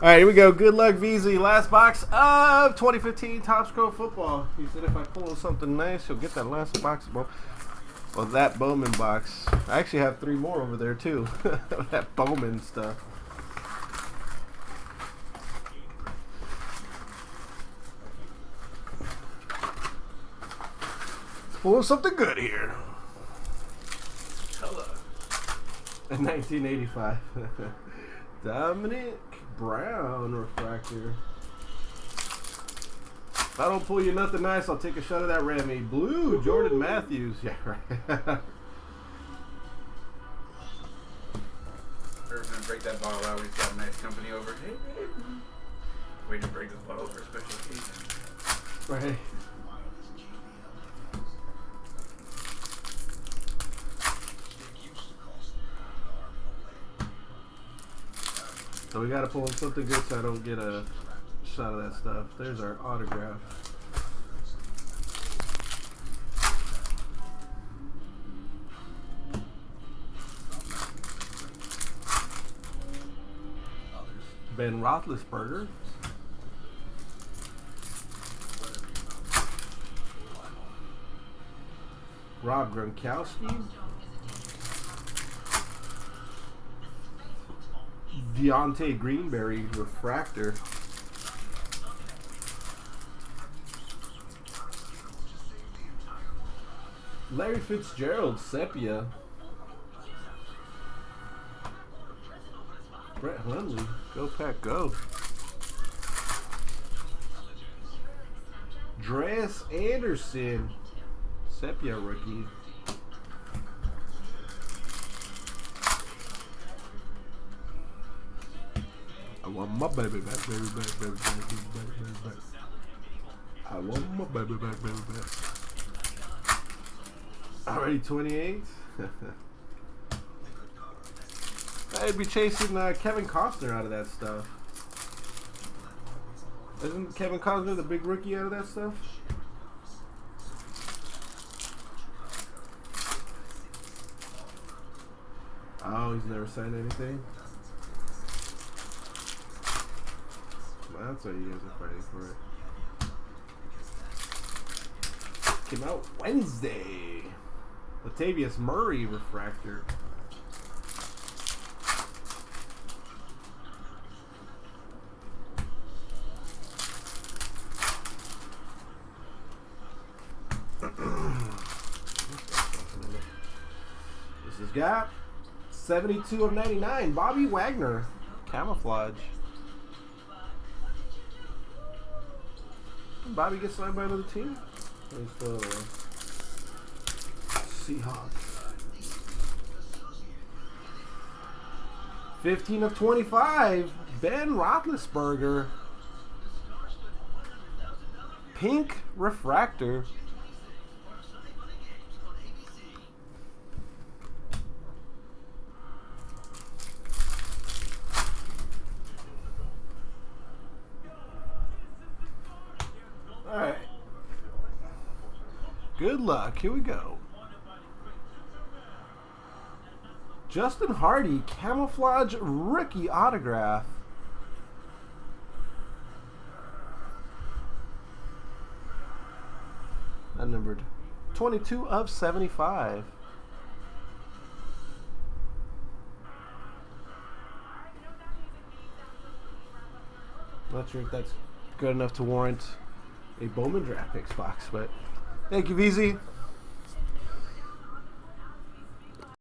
All right, here we go. Good luck, VZ. Last box of 2015 Top Scroll Football. He said if I pull something nice, he'll get that last box. Well, that Bowman box. I actually have 3 more over there, too. That Bowman stuff. Let's pull something good here. Hello. In 1985. Dominic Brown refractor. If I don't pull you nothing nice, I'll take a shot of that Remy. Blue, Jordan Matthews. Yeah, right. Irv's gonna break that bottle out. He's got a nice company over. Hey, babe. Waiting to break this bottle for a special occasion. Right. So we gotta pull something good so I don't get a shot of that stuff. There's our autograph. Ben Roethlisberger. Rob Gronkowski. Deontay Greenberry refractor. Larry Fitzgerald sepia. Brett Hundley, go Pack, go. Dreas Anderson, sepia rookie. I want my baby back, baby back, baby back, baby back, baby back. I want my baby back, baby back. Already 28. I'd be chasing Kevin Costner out of that stuff. Isn't Kevin Costner the big rookie out of that stuff? Oh, he's never signed anything? Well, that's why you guys are fighting for it. Came out Wednesday. Latavius Murray refractor. This has got 72 of 99. Bobby Wagner, camouflage. Did Bobby get signed by another team? Seahawks. 15 of 25. Ben Roethlisberger. Pink refractor. All right. Good luck. Here we go. Justin Hardy, camouflage rookie autograph. That numbered 22 of 75. Not sure if that's good enough to warrant a Bowman draft picks box, but thank you, VZ.